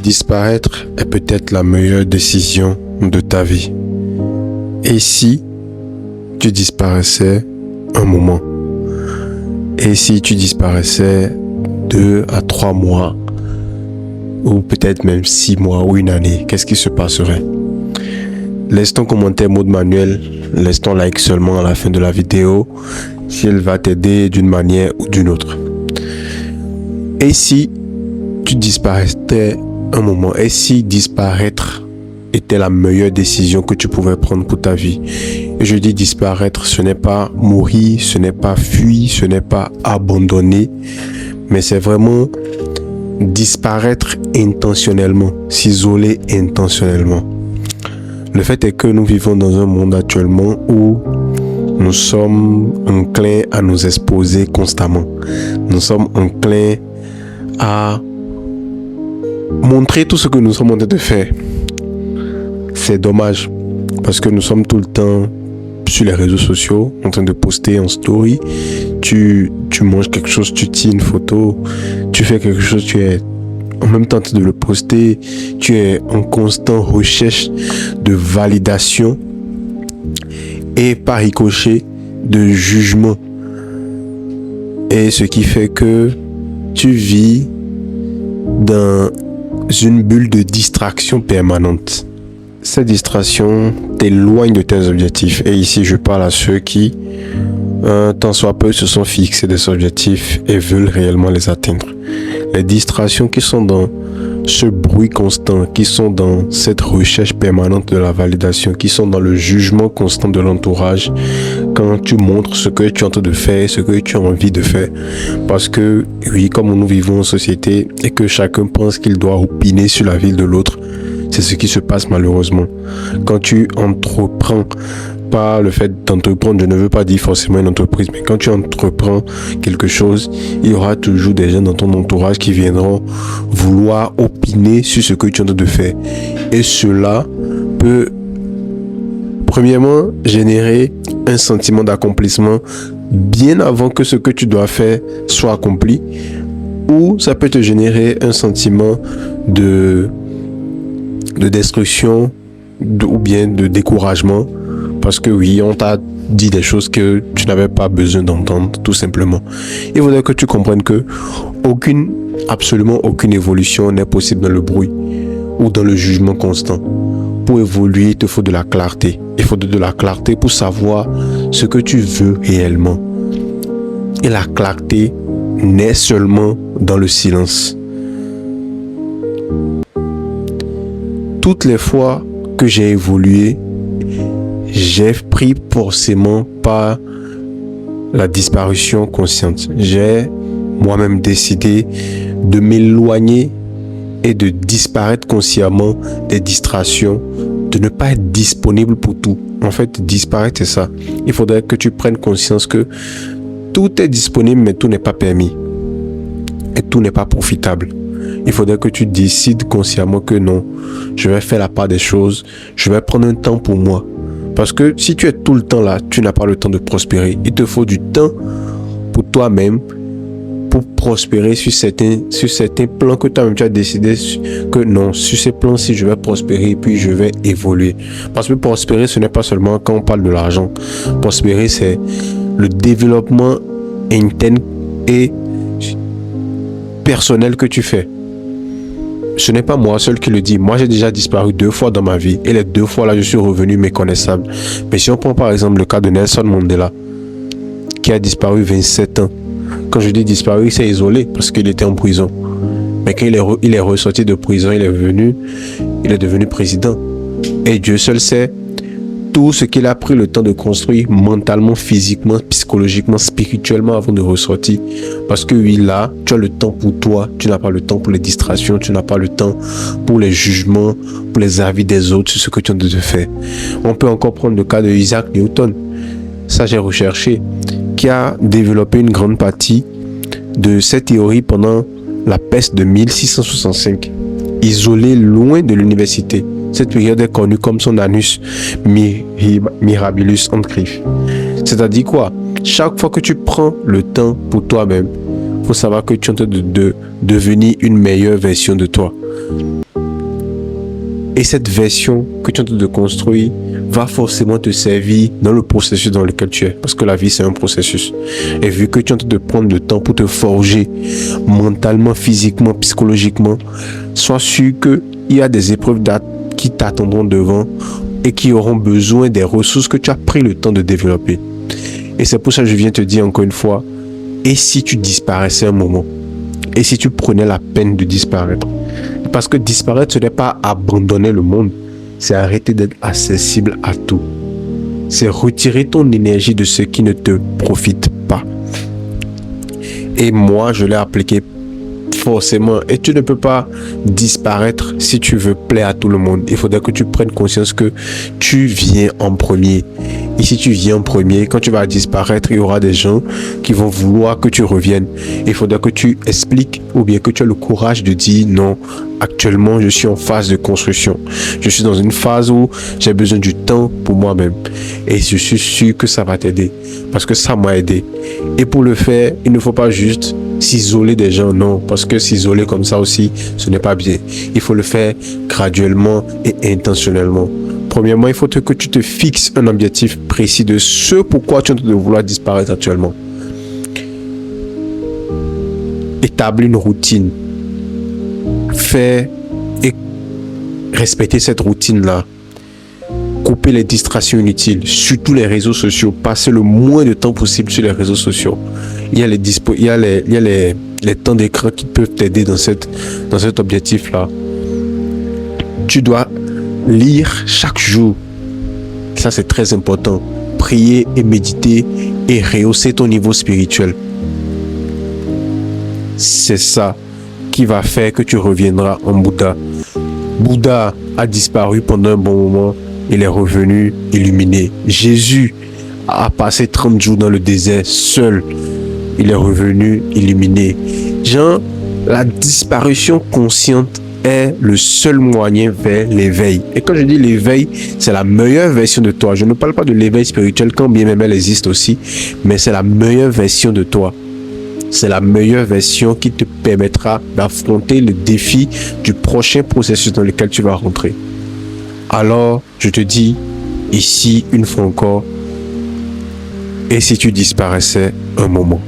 disparaître est peut-être la meilleure décision de ta vie. Et si tu disparaissais un moment? Et si tu disparaissais 2 à 3 mois? Ou peut-être même 6 mois ou une année? Qu'est-ce qui se passerait? Laisse ton commentaire mode manuel, laisse ton like seulement à la fin de la vidéo si elle va t'aider d'une manière ou d'une autre. Et si tu disparaissais un moment? Et si disparaître était la meilleure décision que tu pouvais prendre pour ta vie? Et je dis disparaître, ce n'est pas mourir, ce n'est pas fuir, ce n'est pas abandonner, mais c'est vraiment disparaître intentionnellement, s'isoler intentionnellement. Le fait est que nous vivons dans un monde actuellement où nous sommes enclins à nous exposer constamment. Nous sommes enclins à montrer tout ce que nous sommes en train de faire. C'est dommage parce que nous sommes tout le temps sur les réseaux sociaux en train de poster en story. Tu manges quelque chose, tu tires une photo, tu fais quelque chose, tu es en même temps de le poster, tu es en constante recherche de validation et par ricochet de jugement. Et ce qui fait que tu vis dans une bulle de distraction permanente. Cette distraction t'éloigne de tes objectifs. Et ici, je parle à ceux qui, tant soit peu, se sont fixés des objectifs et veulent réellement les atteindre. Les distractions qui sont dans ce bruit constant, qui sont dans cette recherche permanente de la validation, qui sont dans le jugement constant de l'entourage, quand tu montres ce que tu es en train de faire, ce que tu as envie de faire. Parce que, oui, comme nous vivons en société et que chacun pense qu'il doit opiner sur la vie de l'autre, c'est ce qui se passe malheureusement. Quand tu entreprends, pas le fait d'entreprendre, je ne veux pas dire forcément une entreprise, mais quand tu entreprends quelque chose, il y aura toujours des gens dans ton entourage qui viendront vouloir opiner sur ce que tu es en train de faire. Et cela peut, premièrement, générer un sentiment d'accomplissement bien avant que ce que tu dois faire soit accompli, ou ça peut te générer un sentiment de destruction ou bien de découragement. Parce que oui, on t'a dit des choses que tu n'avais pas besoin d'entendre, tout simplement. Il faudrait que tu comprennes que absolument aucune évolution n'est possible dans le bruit ou dans le jugement constant. Pour évoluer, il te faut de la clarté. Il faut de la clarté pour savoir ce que tu veux réellement. Et la clarté naît seulement dans le silence. Toutes les fois que j'ai évolué, j'ai pris forcément par la disparition consciente. J'ai moi-même décidé de m'éloigner et de disparaître consciemment des distractions, de ne pas être disponible pour tout. En fait, disparaître, c'est ça. Il faudrait que tu prennes conscience que tout est disponible, mais tout n'est pas permis. Et tout n'est pas profitable. Il faudrait que tu décides consciemment que non, je vais faire la part des choses, je vais prendre un temps pour moi. Parce que si tu es tout le temps là, tu n'as pas le temps de prospérer. Il te faut du temps pour toi-même, pour prospérer sur certains plans que toi-même tu as décidé que non, sur ces plans-ci, je vais prospérer et puis je vais évoluer. Parce que prospérer, ce n'est pas seulement quand on parle de l'argent. Prospérer, c'est le développement interne et personnel que tu fais. Ce n'est pas moi seul qui le dis. Moi, j'ai déjà disparu 2 fois dans ma vie. Et les 2 fois là, je suis revenu méconnaissable. Mais si on prend par exemple le cas de Nelson Mandela, qui a disparu 27 ans. Quand je dis disparu, il s'est isolé parce qu'il était en prison. Mais quand il est ressorti de prison, il est devenu président. Et Dieu seul sait tout ce qu'il a pris le temps de construire mentalement, physiquement, psychologiquement, spirituellement avant de ressortir. Parce que oui, là, tu as le temps pour toi, tu n'as pas le temps pour les distractions, tu n'as pas le temps pour les jugements, pour les avis des autres sur ce que tu as de faire. On peut encore prendre le cas de Isaac Newton, ça j'ai recherché, qui a développé une grande partie de cette théorie pendant la peste de 1665, isolé loin de l'université. Cette période est connue comme son annus mirabilis handgriff. C'est-à-dire quoi? Chaque fois que tu prends le temps pour toi-même, il faut savoir que tu es en train de devenir une meilleure version de toi. Et cette version que tu es en train de construire va forcément te servir dans le processus dans lequel tu es. Parce que la vie, c'est un processus. Et vu que tu es en train de prendre le temps pour te forger mentalement, physiquement, psychologiquement, sois sûr qu'il y a des épreuves qui t'attendront devant et qui auront besoin des ressources que tu as pris le temps de développer. Et c'est pour ça que je viens te dire encore une fois, et si tu disparaissais un moment? Et si tu prenais la peine de disparaître? Parce que disparaître, ce n'est pas abandonner le monde, c'est arrêter d'être accessible à tout. C'est retirer ton énergie de ce qui ne te profite pas. Et moi, je l'ai appliqué forcément. Et tu ne peux pas disparaître si tu veux plaire à tout le monde. Il faudrait que tu prennes conscience que tu viens en premier. Et si tu viens en premier, quand tu vas disparaître, il y aura des gens qui vont vouloir que tu reviennes. Il faudrait que tu expliques ou bien que tu aies le courage de dire non. Actuellement, je suis en phase de construction. Je suis dans une phase où j'ai besoin du temps pour moi-même. Et je suis sûr que ça va t'aider. Parce que ça m'a aidé. Et pour le faire, il ne faut pas juste s'isoler des gens, non. Parce que s'isoler comme ça aussi, ce n'est pas bien. Il faut le faire graduellement et intentionnellement. Premièrement, il faut que tu te fixes un objectif précis de ce pourquoi tu es en train de vouloir disparaître actuellement. Établis une routine. Fais et respecter cette routine-là. Couper les distractions inutiles, surtout les réseaux sociaux. Passer le moins de temps possible sur les réseaux sociaux. Il y a les temps d'écran qui peuvent t'aider dans cet objectif-là. Tu dois lire chaque jour. Ça, c'est très important. Prier et méditer et rehausser ton niveau spirituel. C'est ça qui va faire que tu reviendras en Bouddha. Bouddha a disparu pendant un bon moment. Il est revenu illuminé. Jésus a passé 30 jours dans le désert seul. Il est revenu illuminé. Jean, la disparition consciente est le seul moyen vers l'éveil. Et quand je dis l'éveil, c'est la meilleure version de toi. Je ne parle pas de l'éveil spirituel, quand bien même elle existe aussi, mais c'est la meilleure version de toi. C'est la meilleure version qui te permettra d'affronter le défi du prochain processus dans lequel tu vas rentrer. Alors, je te dis ici une fois encore, et si tu disparaissais un moment?